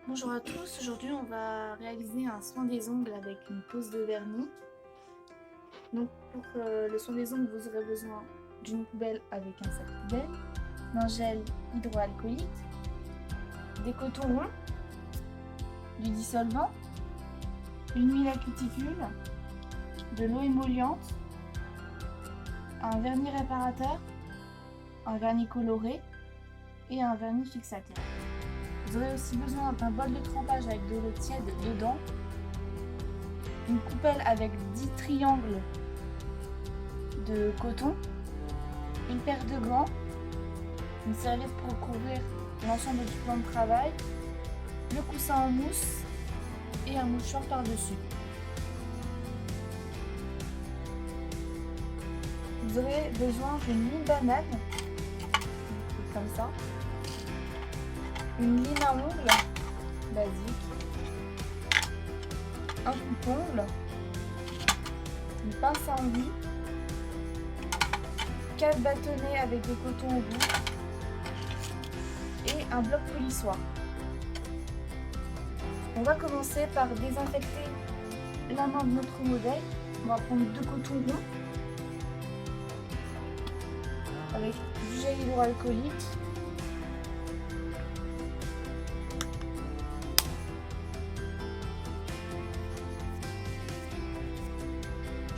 Bonjour à tous, aujourd'hui on va réaliser un soin des ongles avec une pose de vernis. Donc pour le soin des ongles, vous aurez besoin d'une poubelle avec un sac poubelle, d'un gel hydroalcoolique, des cotons ronds, du dissolvant, une huile à cuticule, de l'eau émolliente, un vernis réparateur, un vernis coloré et un vernis fixateur. Vous aurez aussi besoin d'un bol de trempage avec de l'eau tiède dedans, une coupelle avec 10 triangles de coton, une paire de gants, une serviette pour couvrir l'ensemble du plan de travail, le coussin en mousse et un mouchoir par-dessus. Vous aurez besoin d'une lime banane, comme ça, une lime à ongles basique, un coupe-ongle, une pince à enduit, 4 bâtonnets avec des cotons au bout et un bloc polissoir. On va commencer par désinfecter la main de notre modèle. On va prendre 2 cotons ronds avec du gel hydroalcoolique.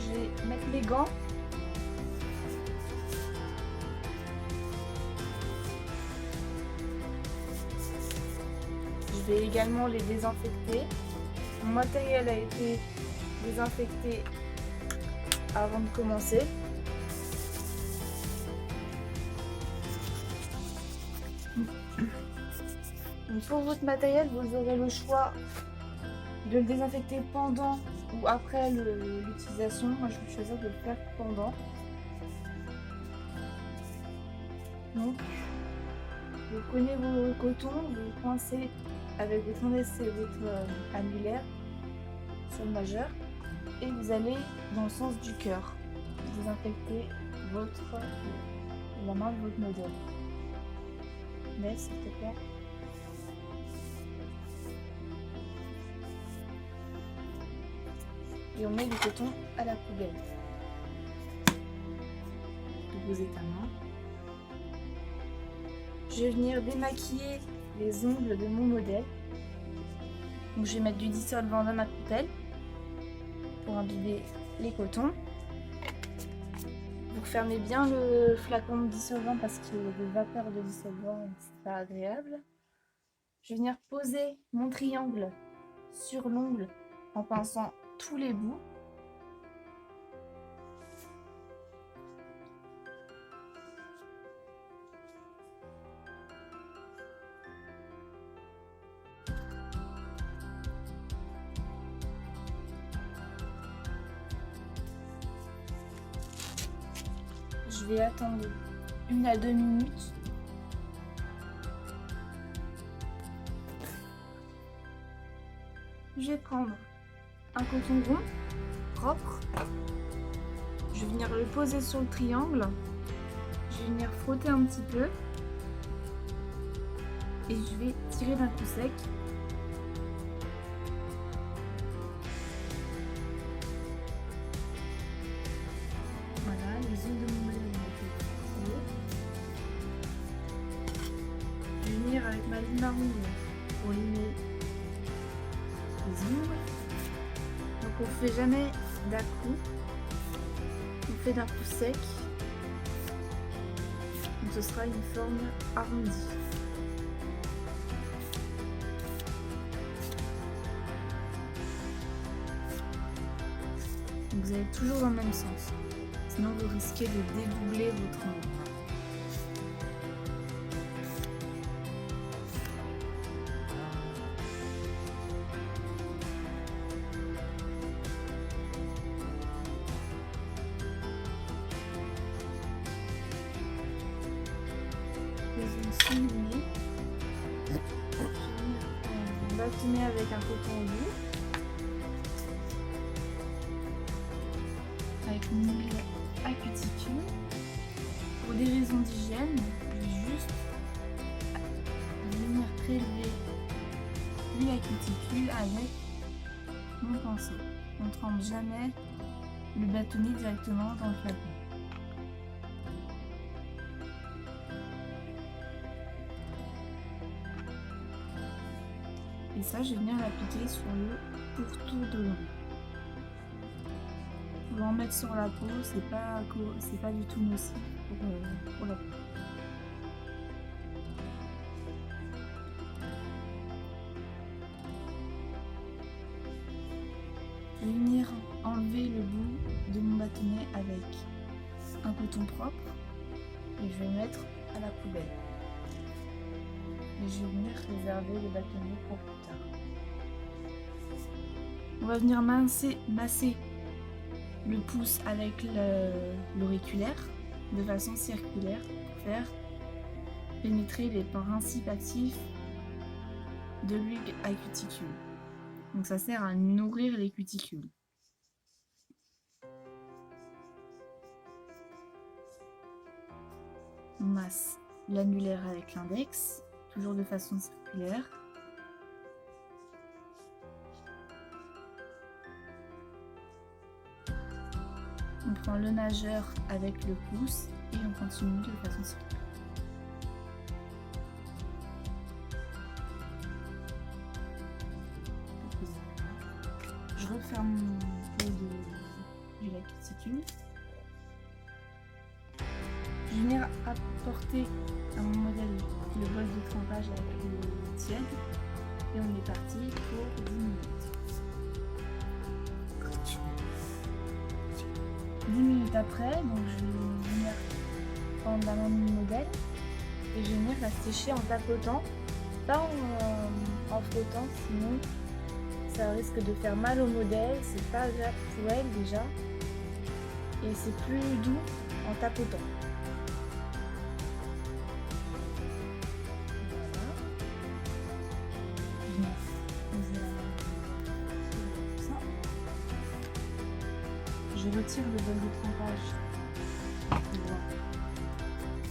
Je vais mettre les gants. Je vais également les désinfecter. Mon matériel a été désinfecté avant de commencer. Donc pour votre matériel, vous aurez le choix de le désinfecter pendant ou après l'utilisation. Moi, je vais choisir de le faire pendant. Donc, vous prenez vos cotons, vous coincez avec votre index et votre annulaire sur le majeur et vous allez dans le sens du cœur. Désinfecter la main de votre modèle. Mais s'il te plaît. Et on met le coton à la poubelle. Posez ta main. Je vais venir démaquiller les ongles de mon modèle. Donc je vais mettre du dissolvant dans ma poubelle pour imbiber les cotons. Vous fermez bien le flacon de dissolvant parce qu'il y a des vapeurs de dissolvant et c'est pas agréable. Je vais venir poser mon triangle sur l'ongle en pinçant tous les bouts. Je vais attendre 1 à 2 minutes. Je vais prendre un coton rond propre. Je vais venir le poser sur le triangle. Je vais venir frotter un petit peu. Et je vais tirer d'un coup sec. Voilà, les ongles de mon modèle ont été tirés. Je vais venir avec ma lime marron pour limer les ongles. Donc on ne fait jamais d'un coup, on fait d'un coup sec. Donc ce sera une forme arrondie. Donc vous allez toujours dans le même sens, sinon vous risquez de dédoubler votre ongle. On va bâtonner avec un coton au bout, avec une huile à cuticule. Pour des raisons d'hygiène, je vais juste venir prélever j'appuie la cuticule avec mon pinceau. On ne trempe jamais le bâtonnet directement dans le flacon. Et ça, je vais venir l'appliquer sur le pourtour de l'ongle. Pour en mettre sur la peau, c'est pas du tout nocif pour la peau. Je vais venir enlever le bout de mon bâtonnet avec un coton propre et je vais le mettre à la poubelle. Et je vais venir réserver le bâtonnet pour plus tard. On va venir masser le pouce avec l'auriculaire de façon circulaire pour faire pénétrer les principes actifs de l'huile à cuticule. Donc ça sert à nourrir les cuticules. On masse l'annulaire avec l'index, toujours de façon circulaire. On prend le majeur avec le pouce et on continue de façon circulaire. Je referme mon pot de la cuticule. Je vais venir apporter à mon modèle le bol de trempage avec l'eau tiède et on est parti pour 10 minutes. 10 minutes après, donc je vais venir prendre la main de mon modèle et je vais venir la sécher en tapotant, pas en frottant, sinon ça risque de faire mal au modèle, c'est pas agréable pour elle déjà, et c'est plus doux en tapotant. Je retire le bol de trempage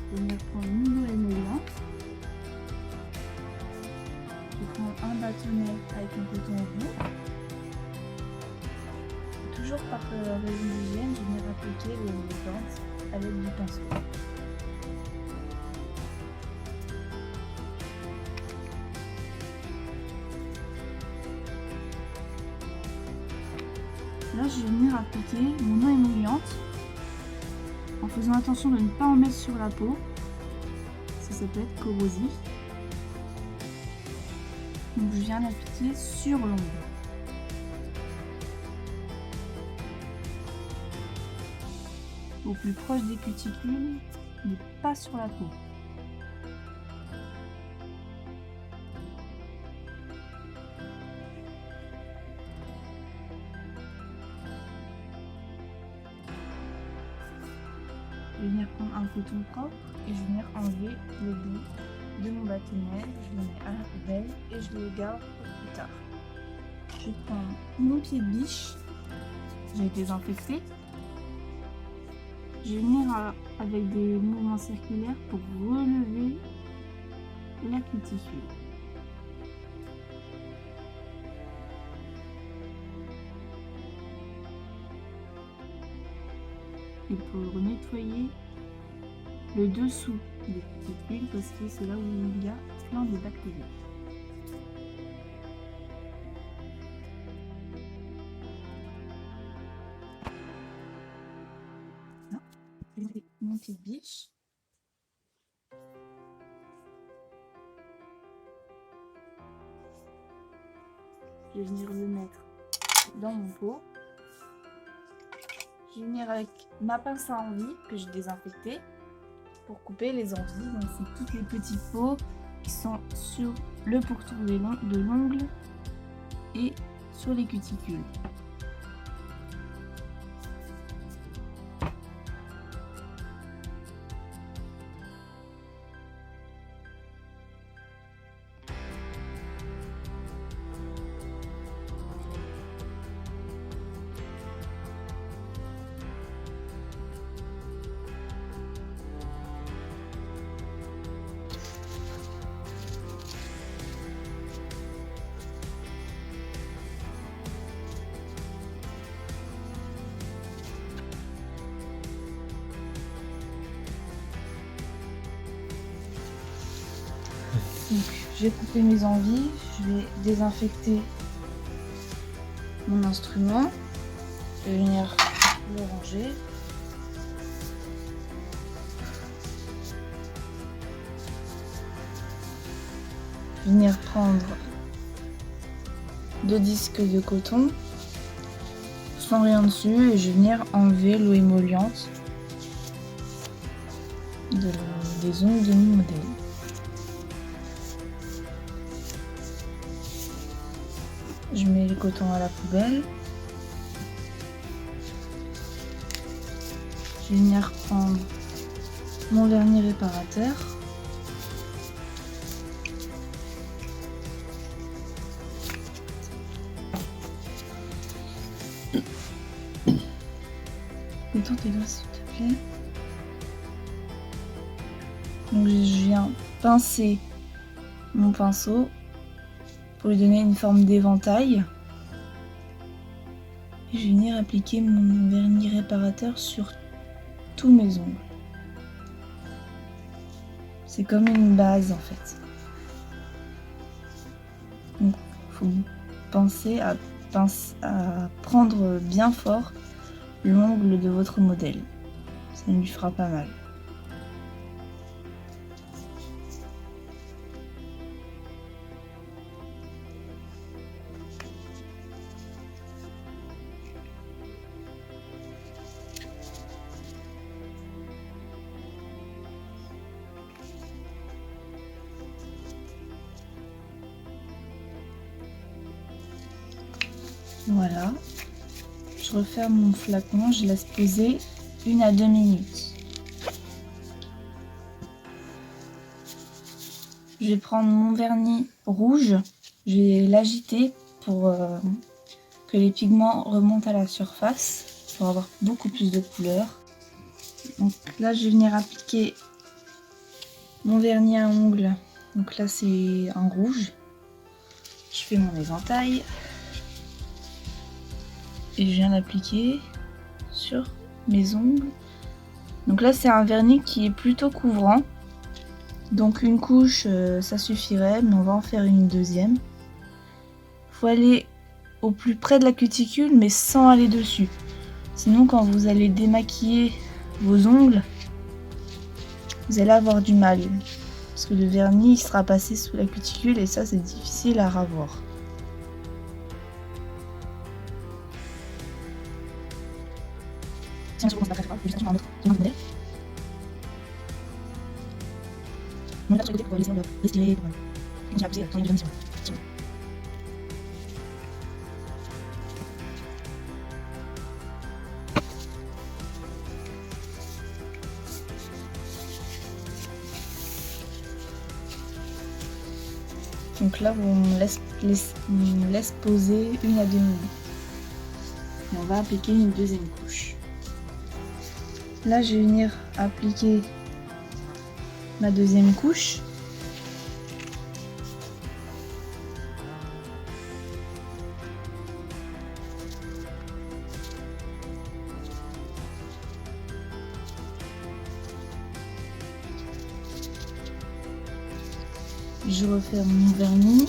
pour venir prendre une eau émouillante. Je prends un bâtonnet avec un coton roux. Toujours par régime d'hygiène, je vais venir appliquer les plantes avec du pinceau. Là, je vais venir appliquer mon eau émouillante en faisant attention de ne pas en mettre sur la peau, ça peut être corrosif. Donc je viens l'appliquer sur l'ongle. Au plus proche des cuticules, mais pas sur la peau. Je vais venir prendre un coton propre et je vais venir enlever le bout de mon bâtonnet, je le mets à la poubelle et je le garde pour plus tard. Je prends mon pied de biche, j'ai désinfecté. Je vais venir avec des mouvements circulaires pour relever la cuticule. Et pour nettoyer le dessous des cuticules parce que c'est là où il y a plein de bactéries. Non, je mets mon pied de biche. Je vais venir le mettre dans mon pot. Je vais venir avec ma pince à envie que j'ai désinfectée pour couper les envies. Donc c'est toutes les petites peaux qui sont sur le pourtour de l'ongle et sur les cuticules. Donc, j'ai coupé mes envies, je vais désinfecter mon instrument, je vais venir le ranger. Venir prendre 2 disques de coton sans rien dessus et je vais venir enlever l'eau émolliente des ongles de mon modèle. Je mets le coton à la poubelle. Je vais venir prendre mon vernis réparateur. Détends tes doigts s'il te plaît. Donc je viens pincer mon pinceau pour lui donner une forme d'éventail. Et je vais venir appliquer mon vernis réparateur sur tous mes ongles. C'est comme une base en fait. Donc il faut penser à prendre bien fort l'ongle de votre modèle. Ça lui fera pas mal. Voilà, je referme mon flacon, je laisse poser 1 à 2 minutes. Je vais prendre mon vernis rouge, je vais l'agiter pour que les pigments remontent à la surface, pour avoir beaucoup plus de couleur. Donc là, je vais venir appliquer mon vernis à ongles. Donc là, c'est un rouge. Je fais mon éventail. Et je viens l'appliquer sur mes ongles. Donc là c'est un vernis qui est plutôt couvrant, donc une couche ça suffirait, mais on va en faire une deuxième. Il faut aller au plus près de la cuticule mais sans aller dessus, sinon quand vous allez démaquiller vos ongles vous allez avoir du mal parce que le vernis il sera passé sous la cuticule et ça c'est difficile à ravoir. Donc là, on me laisse poser 1 à 2 minutes. Et on va appliquer une deuxième couche. Là, je vais venir appliquer ma deuxième couche. Je referme mon vernis.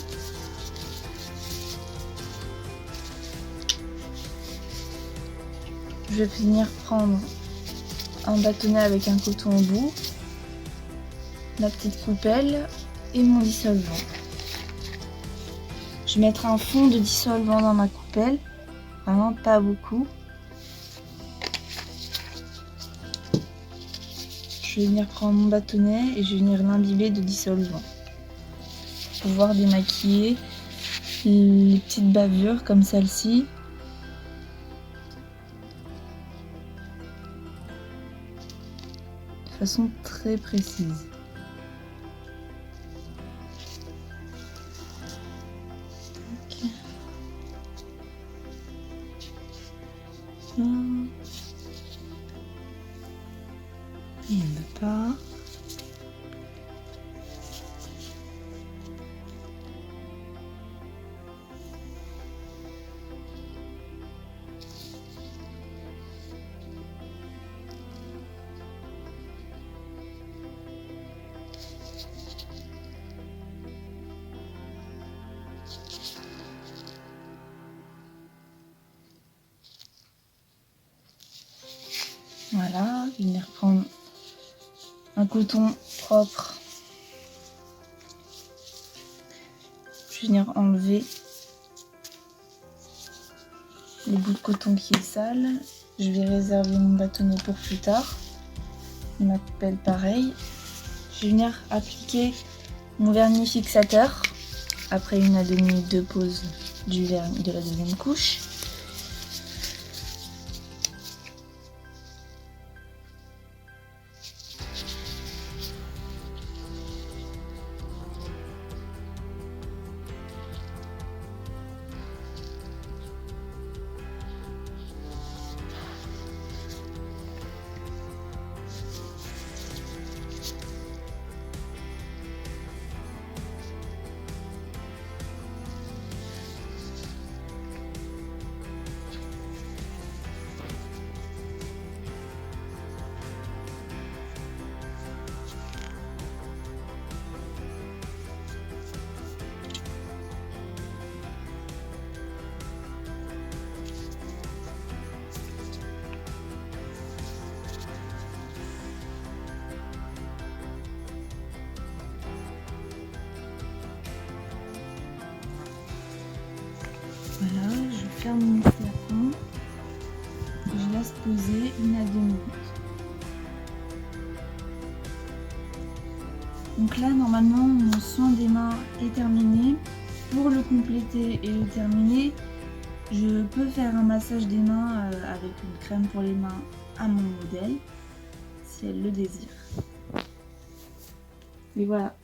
Je vais venir prendre un bâtonnet avec un coton au bout, la petite coupelle et mon dissolvant. Je vais mettre un fond de dissolvant dans ma coupelle, vraiment pas beaucoup. Je vais venir prendre mon bâtonnet et je vais venir l'imbiber de dissolvant pour pouvoir démaquiller les petites bavures comme celle-ci. De façon très précise. Okay. Il n'y en a pas. Voilà, je vais venir prendre un coton propre. Je vais venir enlever les bouts de coton qui est sale. Je vais réserver mon bâtonnet pour plus tard. Ma poubelle pareil. Je vais venir appliquer mon vernis fixateur après 1 à 2 minutes de pause du vernis de la deuxième couche. Voilà, je ferme mon flacon. Je laisse poser 1 à 2 minutes. Donc là, normalement, mon soin des mains est terminé. Pour le compléter et le terminer, je peux faire un massage des mains avec une crème pour les mains à mon modèle, si elle le désire. Et voilà,